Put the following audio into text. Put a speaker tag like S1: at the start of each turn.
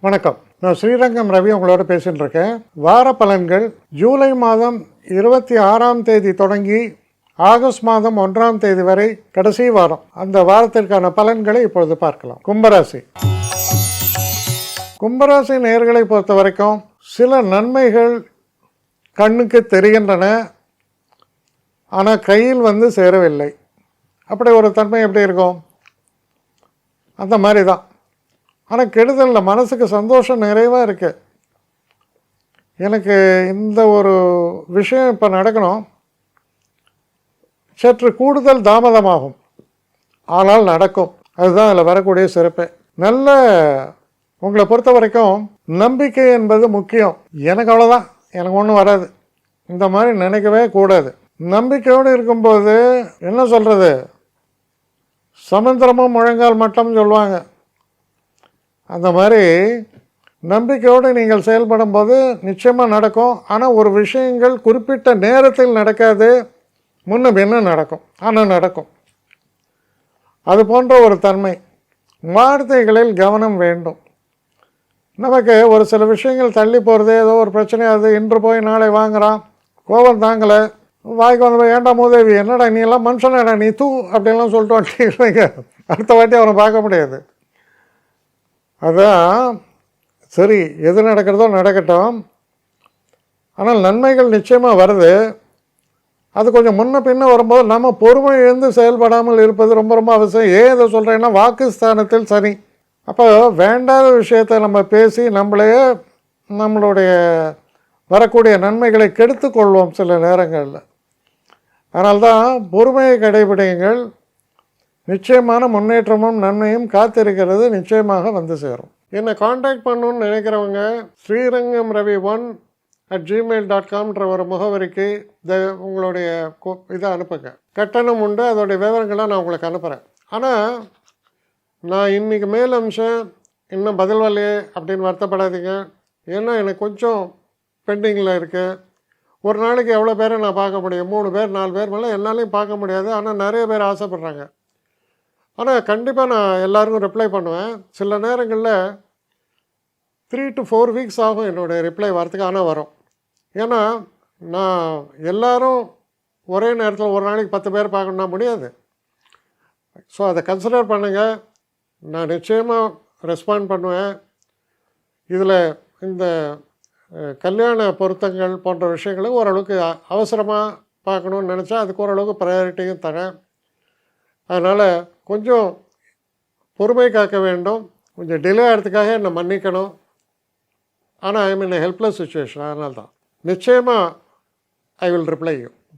S1: வணக்கம். நான் ஸ்ரீரங்கம் ரவி உங்களோட பேசிட்டு இருக்கேன். வார பலன்கள் ஜூலை மாதம் 26ஆம் தேதி தொடங்கி ஆகஸ்ட் மாதம் 1ஆம் தேதி வரை கடைசி வாரம். அந்த வாரத்திற்கான பலன்களை இப்பொழுது பார்க்கலாம். கும்பராசி. கும்பராசி நேயர்களை பொறுத்த வரைக்கும் சில நன்மைகள் கண்ணுக்கு தெரிகின்றன, ஆனால் கையில் சேரவில்லை. அப்படி ஒரு தன்மை எப்படி இருக்கும்? அந்த மாதிரி தான். ஆனால் கெடுதலில் மனசுக்கு சந்தோஷம் நிறைவாக இருக்குது. எனக்கு இந்த ஒரு விஷயம் இப்போ நடக்கணும், சற்று கூடுதல் தாமதமாகும், ஆனால் நடக்கும். அதுதான் அதில் வரக்கூடிய சிறப்பு. நல்ல உங்களை பொறுத்த வரைக்கும் நம்பிக்கை என்பது முக்கியம். எனக்கு அவ்வளோதான், எனக்கு ஒன்றும் வராது, இந்த மாதிரி நினைக்கவே கூடாது. நம்பிக்கையோடு இருக்கும்போது என்ன சொல்கிறது, சமுத்திரமும் முழங்கால் மட்டம் சொல்லுவாங்க. அந்த மாதிரி நம்பிக்கையோடு நீங்கள் செயல்படும் போது நிச்சயமாக நடக்கும். ஆனால் ஒரு விஷயங்கள் குறிப்பிட்ட நேரத்தில் நடக்காது, முன்ன பின்ன நடக்கும், ஆனால் நடக்கும். அது போன்ற ஒரு தன்மை. வார்த்தைகளில் கவனம் வேண்டும். நமக்கு ஒரு சில விஷயங்கள் தள்ளி போகிறது, ஏதோ ஒரு பிரச்சனையாது, இன்று போய் நாளை வாங்குகிறான், கோபம் தாங்கலை, வாய்க்கு வந்து ஏண்டா மூதேவி, என்னடா நீ எல்லாம் மனுஷனடா நீ தூ அப்படின்லாம் சொல்லிட்டு வந்துட்டீங்க. அடுத்த வாட்டி அவனை பார்க்க முடியாது. அதான் சரி, எது நடக்கிறதோ நடக்கட்டும், ஆனால் நன்மைகள் நிச்சயமாக வருது. அது கொஞ்சம் முன்ன பின்ன வரும்போது நம்ம பொறுமை இழந்து செயல்படாமல் இருப்பது ரொம்ப ரொம்ப அவசியம். ஏன் இதை சொல்கிறேன்னா, வாக்குஸ்தானத்தில் சனி. அப்போ வேண்டாத விஷயத்தை நம்ம பேசி நம்மளையே நம்மளுடைய வரக்கூடிய நன்மைகளை கெடுத்து கொள்வோம் சில நேரங்களில். அதனால்தான் பொறுமையை கடைபிடிங்கள். நிச்சயமான முன்னேற்றமும் நன்மையும் காத்திருக்கிறது, நிச்சயமாக வந்து சேரும். என்னை காண்டாக்ட் பண்ணணுன்னு நினைக்கிறவங்க ஸ்ரீரங்கம் ரவி 1@gmail.com ஒரு முகவரிக்கு உங்களுடைய இதை அனுப்புங்க. கட்டணம் உண்டு, அதோடைய விவரங்களை நான் உங்களுக்கு அனுப்புகிறேன். ஆனால் நான் இன்றைக்கி மேல் அம்சம் இன்னும் பதில் வரலையே அப்படின்னு வருத்தப்படாதீங்க. ஏன்னா எனக்கு கொஞ்சம் பெண்டிங்கில் இருக்குது. ஒரு நாளைக்கு எவ்வளோ பேரை நான் பார்க்க முடியும்? 3 பேர் 4 பேர் மேலே என்னாலையும் பார்க்க முடியாது. ஆனால் நிறைய பேர் ஆசைப்பட்றாங்க. ஆனால் கண்டிப்பாக நான் எல்லாருக்கும் ரிப்ளை பண்ணுவேன். சில நேரங்களில் 3 to 4 வீக்ஸ் ஆகும் என்னுடைய ரிப்ளை வரத்துக்கு. ஆனால் வரும். ஏன்னா நான் எல்லோரும் ஒரே நேரத்தில் ஒரு நாளைக்கு 10 பேர் பார்க்கணுன்னா முடியாது. ஸோ அதை கன்சிடர் பண்ணுங்கள். நான் நிச்சயமாக ரெஸ்பாண்ட் பண்ணுவேன். இதில் இந்த கல்யாண பொருத்தங்கள் போன்ற விஷயங்களை ஓரளவுக்கு அவசரமாக பார்க்கணுன்னு நினச்சா அதுக்கு ஓரளவுக்கு ப்ரையாரிட்டியும் தரேன். அதனால் கொஞ்சம் பொறுமை காக்க வேண்டும். கொஞ்சம் டிலே ஆகிறதுக்காக என்னை மன்னிக்கணும். ஆனால் ஐ மீன் ஹெல்ப்லெஸ் சுச்சுவேஷன். அதனால தான் நிச்சயமாக ஐ வில் ரிப்ளை யூ.